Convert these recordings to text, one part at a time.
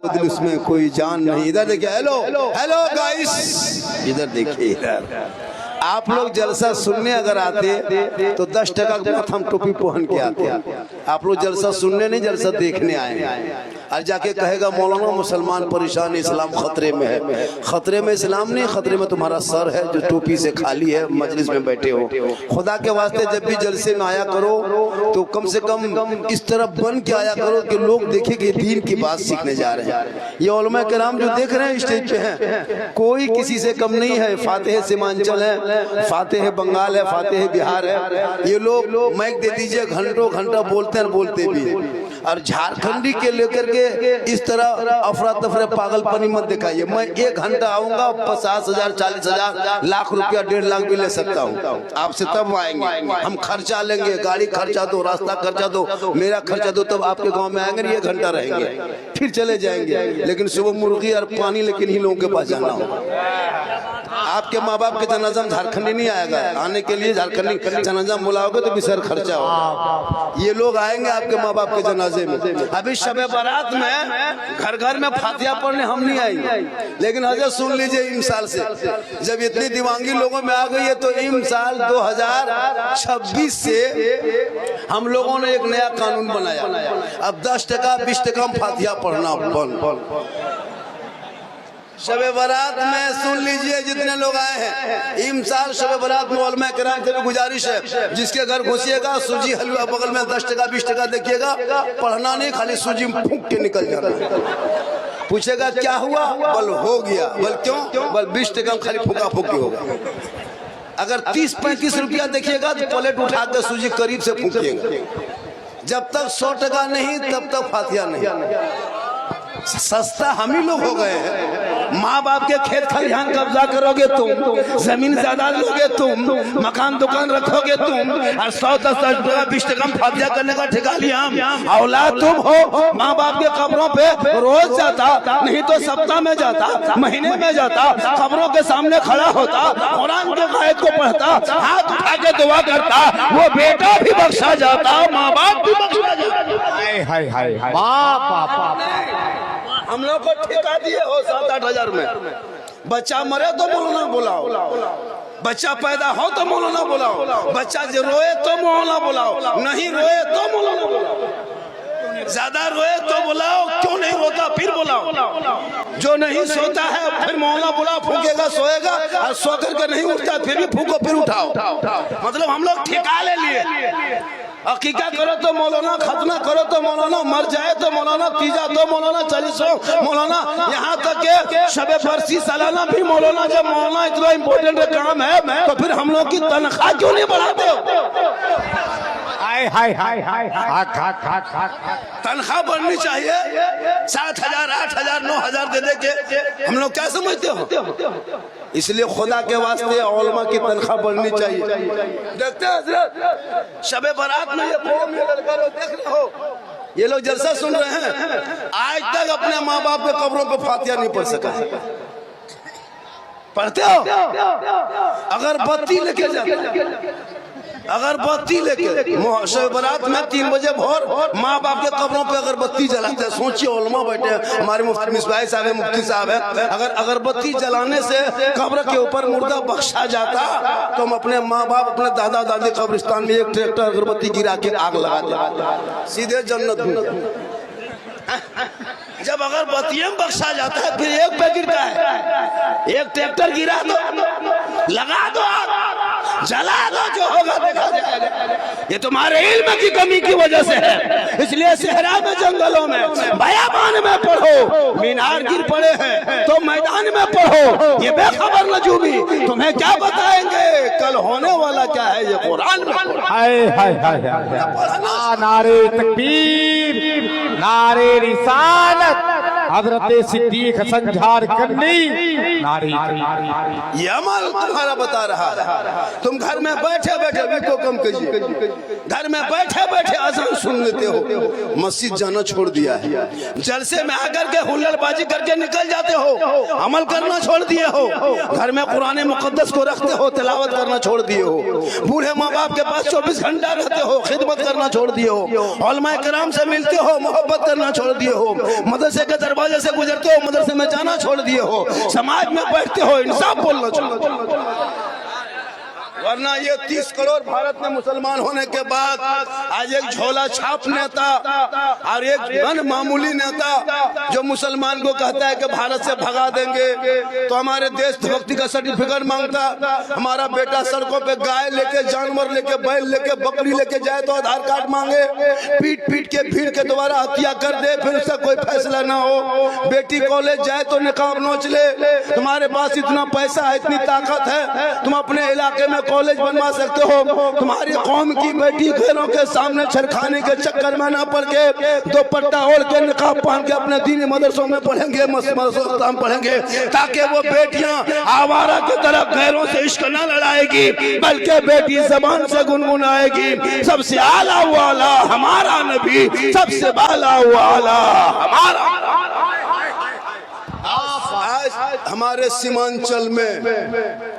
दिल उसमें कोई जान नहीं। इधर देखिए, हेलो हेलो गाइस, इधर देखिए, इधर आप लोग जलसा सुनने अगर आते तो 10 टका के साथ हम टोपी पहन के आते। आप लोग जलसा सुनने नहीं, जलसा देखने आए। और जाके कहेगा मौलाना मुसलमान परेशान, इस्लाम खतरे में है। खतरे में इस्लाम नहीं, खतरे में तुम्हारा सर है जो टोपी से खाली है, मजलिस में बैठे हो। खुदा के वास्ते जब भी जलसे में आया करो तो कम से कम इस तरह बन के आया करो कि लोग देखें कि दीन की बात सीखने जा रहे हैं। ये उलमा किराम जो देख रहे हैं स्टेज पे हैं, कोई किसी से कम नहीं है। फातेह सीमांचल है, फातेह बंगाल है, फातेह बिहार है। ये लोग माइक दे दीजिए, घंटों घंटा बोलते हैं, बोलते भी। और झारखंडी के लेकर के इस तरह अफरा तफरा पागलपनी मत दिखाइए। मैं 1 घंटा आऊंगा, 50,000 40,000 लाख रुपया 1.5 लाख भी ले सकता हूँ आपसे, तब आएंगे। हम खर्चा लेंगे, गाड़ी खर्चा दो, रास्ता खर्चा दो, मेरा खर्चा दो, तब आपके गांव में आएंगे। 1 घंटा रहेंगे फिर चले जाएंगे। लेकिन सुबह मुर्गी और पानी लेकिन ही लोगों के पास जाना होगा। आपके माँ बाप के जनाजा झारखंडी नहीं आएगा, आने के लिए झारखंडी जनाजा बुलाओगे तो भी सर खर्चा होगा। ये लोग आएंगे आपके माँ बाप के जनाजे में। अभी शबे बारात में घर घर में फातिहा पढ़ने हम नहीं आएंगे, लेकिन हजरत सुन लीजिए, इमसाल से जब इतनी दीवानगी लोगों में आ गई है तो इमसाल 2026 से हम लोगों ने एक नया कानून बनाया। अब 10 टका 20 टका हम फातिहा पढ़ना बंद। शबे बारात में सुन लीजिए, जितने लोग आए हैं इमसाल शबे बारात में उलमा किराम से भी गुजारिश है, जिसके घर घुसिएगा सूजी हलवा बगल में 10 टका 20 टका देखिएगा, पढ़ना नहीं, खाली सूजी में फूंक के निकल जाना। पूछेगा क्या हुआ, बल हो गया। बल क्यों, बल 20 टका खाली फूका फूकी होगा। अगर 30-35 रुपया देखिएगा तो प्लेट उठा कर सूजी करीब से फूकिएगा। जब तक 100 टका नहीं तब तक फातिहा नहीं। सस्ता हम ही लोग हो गए हैं। माँ बाप के खेत खलिहान कब्जा करोगे तुम, जमीन जायदाद लोगे तुम, मकान दुकान रखोगे तुम, और 100-10 टका 20 टका फातिहा करने का ठेका लिया हम। औलाद तुम हो, माँ बाप के कब्रों पे रोज जाता, नहीं तो सप्ताह में जाता, महीने में जाता, कब्रों के सामने खड़ा होता, कुरान के आयत को पढ़ता, हाथ उठा के दुआ करता, वो बेटा भी बख्शा जाता, माँ बाप भी बख्शा जाता। हम लोग को ठेका दिए हो 7-8 हजार में। बच्चा मरे तो मौलाना बुलाओ, बच्चा पैदा हो तो मौलाना बुलाओ, बच्चा जो रोए तो मौलाना बुलाओ, नहीं रोए तो मौलाना बुलाओ, ज्यादा रोए तो बुलाओ, क्यों नहीं रोता फिर बुलाओ, जो नहीं सोता है फिर मौलाना बुलाओ, फूकेगा सोएगा, और सो करके नहीं उठता फिर भी फूको फिर उठाओ। मतलब हम लोग ठेका ले लिए। अकीका करो तो मौलाना, खतना करो तो मौलाना, मर जाए तो मौलाना, तीजा तो मौलाना, 40 मौलाना, यहाँ तक के शबे बरसी सालाना भी मौलाना। जब मौलाना इतना इम्पोर्टेंट काम है तो फिर हम लोग की तनख्वाह क्यों नहीं बढ़ाते हो? तनख्वाह बढ़नी चाहिए। 7,000 8,000 9,000 दे दे के हम लोग क्या समझते हो? इसलिए खुदा के वास्ते उलमा की तनख्वाह बढ़नी चाहिए। देखते हैं शबे बारात में ये लड़का लोग देख रहे हो, ये लोग जलसा सुन रहे हैं, आज तक अपने माँ बाप के कब्रों पे फातिहा नहीं पढ़ सका। पढ़ते हो? अगरबत्ती लेके जाते, अगरबत्ती लेके शब बारात में 3 बजे भोर माँ बाप के कब्रों पे अगरबत्ती जलाते हैं। सोचिए, उलमा बैठे हैं, हमारे मुफ्ती मिसबाह साहब है, मुफ्ती साहब है, अगर अगरबत्ती जलाने से कब्र के ऊपर मुर्दा बख्शा जाता तो हम अपने माँ बाप, अपने दादा दादी कब्रिस्तान में 1 ट्रैक्टर अगरबत्ती गिरा के आग लगा देते, सीधे जन्नत में। जब अगरबत्तियां बख्शा जाता है फिर 1 पैकेट का है, 1 ट्रैक्टर गिरा दो, लगा दो, जला दो, जो होगा देखा जाएगा। ये तुम्हारे इल्म की कमी की वजह से है। इसलिए सहरा में, जंगलों में, बयाबान में पढ़ो। मीनार गिर पड़े हैं तो मैदान में पढ़ो। ये बेखबर नजूमी तुम्हें क्या बताएंगे कल होने वाला क्या है, ये कुरान में। हाय हाय हाय हाय, नारे तकबीर, नारे रिसालत, हजरत सिद्दीक हसन झारखंडी, नारे। ये अमल तुम्हारा बता रहा है। तुम घर में बैठे बैठे भी को कम कीजिए, घर में बैठे बैठे अज़ान सुन लेते हो, मस्जिद जाना छोड़ दिया है, जलसे में आकर के हुल्लड़बाजी करके निकल जाते हो, अमल करना छोड़ दिए हो, घर में कुरान मुकद्दस को रखते हो, तिलावत करना छोड़ दिए हो, बूढ़े माँ बाप के पास 24 घंटा रहते हो, खिदमत करना छोड़ दिए हो, उलमा किराम से मिलते हो, मोहब्बत करना छोड़ दिए हो, मदरसे के दरबार दरवाजे से गुजरते हो, मदरसे में जाना छोड़ दिए हो, समाज में बैठते हो, इंसाफ बोलना छोड़, वरना ये 30 करोड़ भारत में मुसलमान होने के बाद आज एक झोला छाप नेता और एक मन मामूली नेता जो मुसलमान को कहता है कि भारत से भगा देंगे तो हमारे देशभक्ति का सर्टिफिकेट मांगता, हमारा बेटा सड़कों पे गाय लेके, जानवर लेके, बैल लेके, बकरी लेके जाए तो आधार कार्ड मांगे, पीट पीट के भीड़ के दोबारा हत्या कर दे, फिर उसका कोई फैसला ना हो, बेटी कॉलेज जाए तो निकाब नोच ले, तुम्हारे पास इतना पैसा है, इतनी ताकत है, तुम अपने इलाके में कॉलेज बनवा सकते हो, तुम्हारी कौम की बेटी घरों के सामने छरखाने के चक्कर में ना पड़ के दुपट्टा ओढ़ के निकाब पहन के अपने दीनी मदरसों में पढ़ेंगे, मदरसों पढ़ेंगे, ताकि वो बेटियां आवारा की तरह घरों से इश्क न लड़ाएगी, बल्कि बेटी जबान से गुनगुनाएगी, सबसे आला वाला हमारा नबी, सबसे बाला वाला हमारा। आज हमारे सीमांचल में,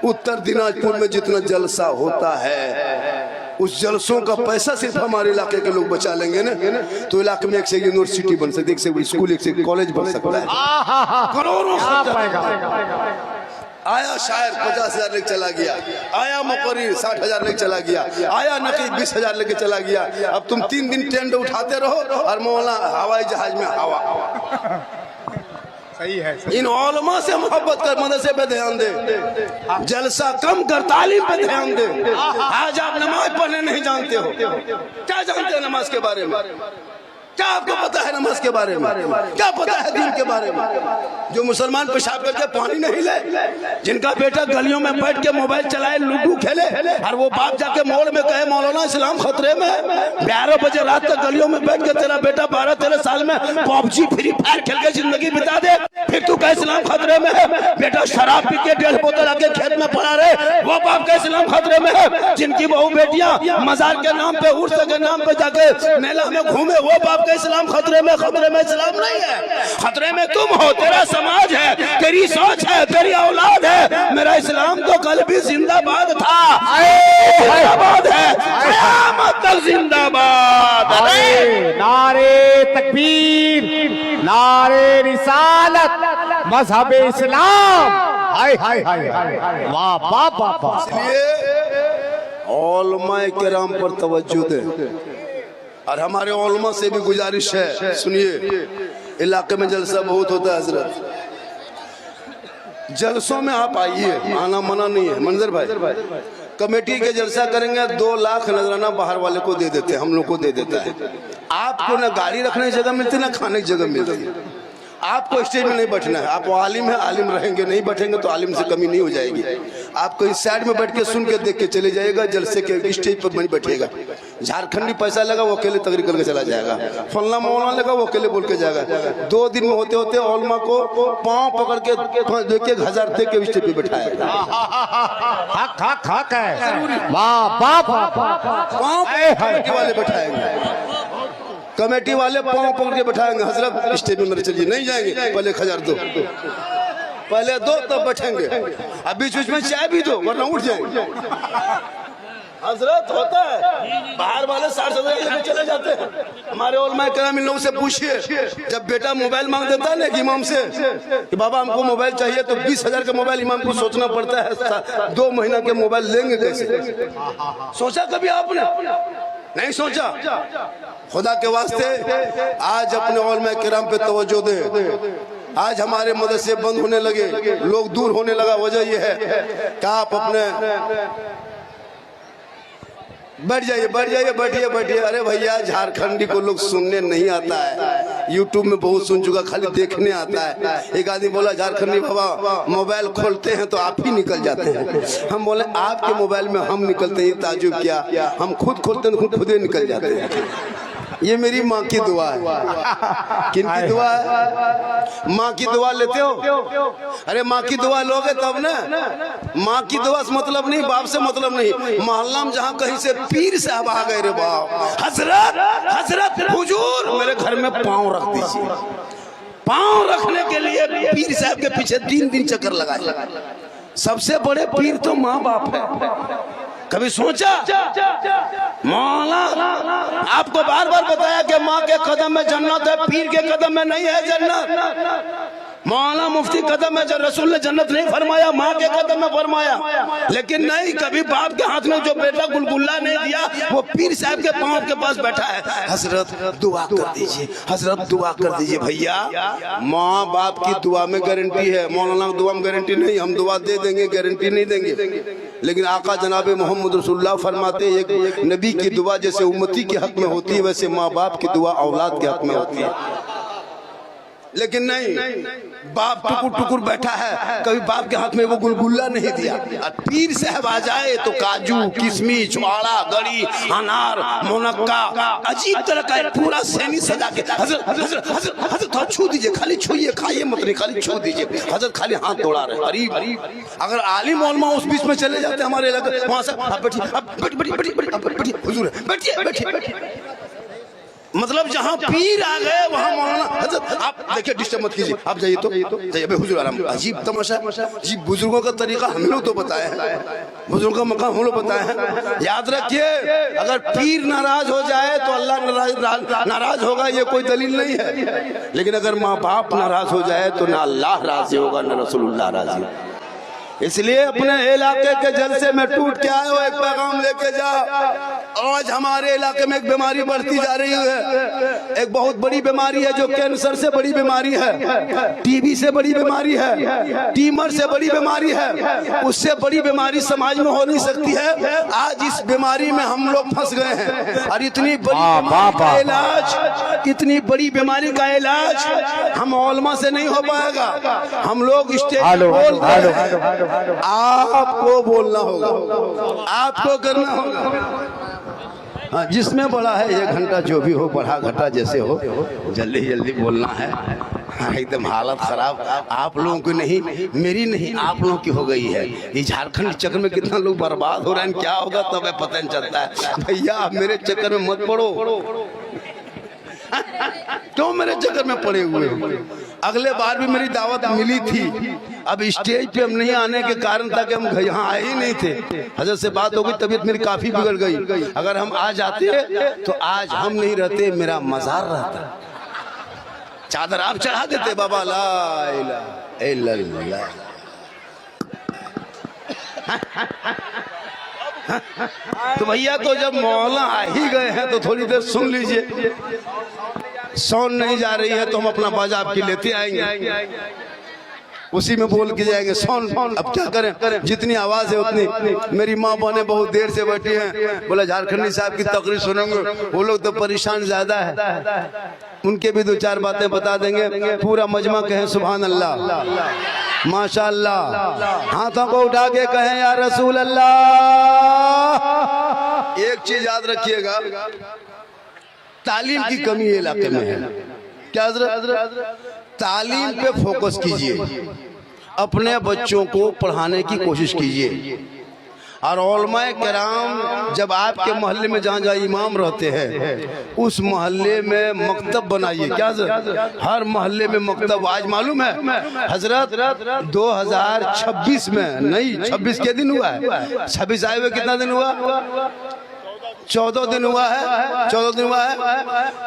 उत्तर दिनाजपुर में जितना जलसा होता है, उस जलसों का पैसा सिर्फ हमारे इलाके के लोग बचा लेंगे ना, तो इलाके में एक से यूनिवर्सिटी बन सकती है, एक से स्कूल, एक से कॉलेज बन सकता है, करोड़ों आया शायर 50,000 लेके चला गया, आया मुकर्रिर 60,000 लेके चला गया, आया नकीब 20,000 लेके चला गया। अब तुम 3 दिन टेंट उठाते रहो और मौला हवाई जहाज में हवा। सही है, इन उलमा से मोहब्बत कर, मदरसे पे ध्यान दे, जलसा कम कर, तालीम पे ध्यान दे। आज आप नमाज पढ़ने नहीं जानते हो, क्या जानते हैं नमाज के बारे में? क्या आपको पता है नमाज के बारे में? क्या पता है दीन के बारे में? जो मुसलमान पेशाब करके पानी नहीं ले, जिनका बेटा गलियों में बैठ के मोबाइल चलाए, लूडो खेले, और वो बाप जाके मोड़ में कहे मौलाना इस्लाम खतरे में है, 11 बजे रात तक गलियों में बैठ के तेरा बेटा 12-13 साल में पबजी फ्री फायर खेल के जिंदगी बिता दे, फिर तू कहे इस्लाम खतरे में है। बेटा शराब पी के 1.5 बोतल आके खेत में पड़ा रहे, वो बाप का इस्लाम खतरे में है। जिनकी बहू बेटियां मजार के नाम पे, उर्स के नाम पे जाके मेला में घूमे, वो बाप का इस्लाम खतरे में। खतरे में इस्लाम नहीं है, खतरे में तुम हो, तेरा समाज है, तेरी सोच है, तेरी औलाद है। मेरा इस्लाम तो कल भी जिंदाबाद था, जिंदाबाद है, क़यामत तक जिंदाबाद। नारे तकबीर, नारे रिसालत, मजहब इस्लाम, हाय हाय हाय, वाह वाह वाह। इसलिए उलमाए किराम पर तवज्जो दे, और हमारे उलमा से भी गुजारिश है, सुनिए, इलाके में जलसा बहुत होता है हजरत, जलसों में आप आइए, आना मना नहीं है। मंजर भाई, कमेटी के जलसा करेंगे, 2 लाख नजराना बाहर वाले को दे देते हैं, हम लोग को दे देता है। आपको ना गाड़ी रखने की जगह मिलती, ना खाने की जगह मिलती है। आपको स्टेज में नहीं बैठना है, आप आलिम है, आलिम रहेंगे, नहीं बैठेंगे तो आलिम से कमी नहीं हो जाएगी। आपको इस साइड में बैठ के सुन के देख के चले जाएगा, जलसे के स्टेज पर नहीं बैठेगा। झारखंडी पैसा लगा वो अकेले तकरीर करके चला जाएगा, फल्ला मौलाना लगा वो अकेले बोल के जाएगा। 2 दिन में होते होते उलमा को पांव पकड़ के देख के 1000 दे के स्टेज पे बिठाएगा। पांव वाले बैठाएंगे, कमेटी वाले पांव पकड़ के बैठाएंगे, हजरत स्टेज में मेरे चलिए, नहीं जाएंगे, पहले 1000 दो, पहले दो तब बैठेंगे, अब बीच बीच में चाय भी दो वरना उठ जाएंगे। हजरत होता है, बाहर वाले 60,000 लेके चले जाते हैं। हमारे उलमाए किराम इन लोगों से पूछिए, जब बेटा मोबाइल मांग देता है ना इमाम से कि बाबा हमको मोबाइल चाहिए, तो 20,000 का मोबाइल इमाम को सोचना पड़ता है 2 महीना के मोबाइल लेंगे कैसे? सोचा कभी आपने? नहीं सोचा। खुदा के वास्ते आज अपने उलमाए किराम पे तवज्जो दे। आज हमारे मदरसे बंद होने लगे, लोग दूर होने लगा, वजह यह है कि आप अपने बैठ जाइए, बैठिए बैठिए। अरे भैया, झारखंडी को लोग सुनने नहीं आता है, यूट्यूब में बहुत सुन चुका, खाली देखने आता है। एक आदमी बोला झारखंडी बाबा मोबाइल खोलते हैं तो आप ही निकल जाते हैं। हम बोले आपके मोबाइल में हम निकलते हैं, ताजुब क्या, हम खुद खोलते हैं तो खुद ही निकल जाते हैं। ये मेरी माँ की दुआ है। किनकी दुआ है? माँ की दुआ लेते हो? अरे माँ की दुआ लोगे तब ना। माँ की दुआ से मतलब नहीं, बाप से मतलब नहीं। मोहल्ला में जहाँ कहीं से पीर साहब आ गए, रे बाप, हजरत हुजूर मेरे घर में पाँव रख दीजिए। पाँव रखने के लिए पीर साहब के पीछे 3 दिन चक्कर लगाए। सबसे बड़े पीर तो माँ बाप है। कभी सोचा? मौला आपको बार बार बताया कि माँ के कदम में जन्नत है, पीर के कदम में नहीं है जन्नत। मौलाना मुफ्ती कदम में रसूल ने जन्नत नहीं फरमाया, माँ के कदम में फरमाया। लेकिन नहीं, कभी बाप के हाथ में जो बेटा गुलगुल्ला नहीं दिया, वो पीर साहब के पाँव के पास बैठा है। हजरत दुआ कर दीजिए, हजरत दुआ कर दीजिए। भैया माँ बाप की दुआ में गारंटी है, मौलाना की दुआ में गारंटी नहीं। हम दुआ दे देंगे, गारंटी नहीं देंगे। लेकिन आका जनाब मोहम्मद रसूलुल्लाह फरमाते एक नबी की दुआ जैसे उम्मती के हक में होती है, वैसे माँ बाप की दुआ औलाद के हक में होती है। लेकिन नहीं, बाप टुकुर टुकुर बैठा है, कभी बाप के हाथ में वो गुलगुल्ला नहीं दिया। और पीर साहब आ जाए तो काजू, किशमिश, छुआड़ा, गड़ी, अनार, मुनक्का, अजीब तरह का पूरा सैनी सजा के हजरत हजरत हजरत हजरत थोड़ा छू दीजिए, खाली छूइए, खाइए मत नहीं, खाली छू दीजिए। हजरत खाली हाथ दौड़ा रहे। अरीब अगर आलिम उलमा उस बीच में चले जाते हमारे इलाके, वहां से बैठिए हुजूर, बैठिए। मतलब जहाँ पीर आ गए वहाँ मौलाना हजरत। आप देखिए, डिस्टर्ब मत कीजिए, आप जाइए तो जाइए। हुजूर आराम। अजीब तमाशा जी, बुजुर्गों का तरीका हम लोग तो बताए हैं, बुजुर्गों का मकाम हम लोग बताए हैं। याद रखिए, अगर पीर नाराज हो जाए तो अल्लाह नाराज होगा, ये कोई दलील नहीं है। लेकिन अगर माँ बाप नाराज हो जाए तो ना अल्लाह राजी होगा ना रसूलुल्लाह राजी। इसलिए अपने इलाके के जलसे में टूट के आए हो, एक पैगाम लेके जा। आज हमारे इलाके में एक बीमारी बढ़ती जा रही है, एक बहुत बड़ी बीमारी है जो कैंसर से बड़ी बीमारी है, टीबी से बड़ी बीमारी है, ट्यूमर से बड़ी बीमारी है। उससे बड़ी बीमारी समाज में हो नहीं सकती है। आज इस बीमारी में हम लोग फंस गए हैं। और इतनी बड़ी बीमारी का इलाज, इतनी बड़ी बीमारी का इलाज हम उलमा से नहीं हो पाएगा। हम लोग स्टेज आपको बोलना होगा, आपको करना होगा। हाँ, जिसमें बड़ा है 1 घंटा जो भी हो, बढ़ा घटा जैसे हो, जल्दी जल्दी बोलना है। हाँ, एकदम हालत खराब आप लोगों की नहीं, मेरी नहीं, आप लोगों की हो गई है। ये झारखंड चक्कर में कितना लोग बर्बाद हो रहे हैं, क्या होगा तब तो पता नहीं चलता है। भैया आप मेरे चक्कर में मत पड़ो। क्यों मेरे चक्कर में पड़े हुए हो? अगले बार भी मेरी दावत मिली थी, अब स्टेज पे हम नहीं आने के कारण था कि हम यहाँ आए ही नहीं थे। हजरत से बात हो गई, तबीयत मेरी काफी बिगड़ गई। अगर हम आ जाते तो आज हम नहीं रहते, मेरा मजार रहता। चादर आप चढ़ा देते बाबा। ला इलाहा इल्लल्लाह। तो भैया तो जब मौला आ ही गए हैं तो थोड़ी देर सुन लीजिए। साउंड नहीं जा रही है तो हम अपना बाजा आपकी लेते आएंगे, उसी में बोल के जाएंगे। साउंड अब क्या करें, जितनी आवाज है उतनी। मेरी माँ बहने बहुत देर से बैठी हैं, बोला झारखंडी साहब की तकरीर सुनेंगे। वो लोग तो परेशान ज्यादा है, उनके भी 2-4 बातें बता देंगे। पूरा मजमा कहें सुभान अल्लाह, माशाअल्लाह। हाथों को उठा के कहें या रसूल अल्लाह। एक चीज याद रखिएगा, तालीम की कमी इलाके में है। क्या हजरत? तालीम पे फोकस कीजिए, अपने बच्चों को पढ़ाने की कोशिश कीजिए। और उलमाए किराम जब आपके मोहल्ले में जहाँ जहाँ इमाम रहते हैं, उस मोहल्ले में मकतब बनाइए। क्या हर मोहल्ले में मकतब। आज मालूम है हजरत 2026 में नहीं, 26 के दिन हुआ है, 26 आए हुए कितना दिन हुआ? 14 दिन हुआ है, 14 दिन हुआ है।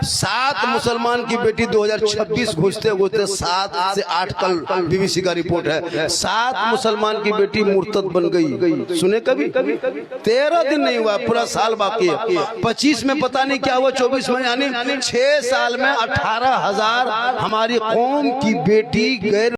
7 मुसलमान की बेटी 2026 घुसते घुसते 7 से 8, कल BBC का रिपोर्ट है, 7 मुसलमान की बेटी मुर्तद बन गई। सुने कभी? 13 दिन नहीं हुआ, पूरा साल बाकी है। 25 में पता नहीं क्या हुआ, 24 में, यानी 6 साल में 18,000 हमारी कौम की बेटी गैर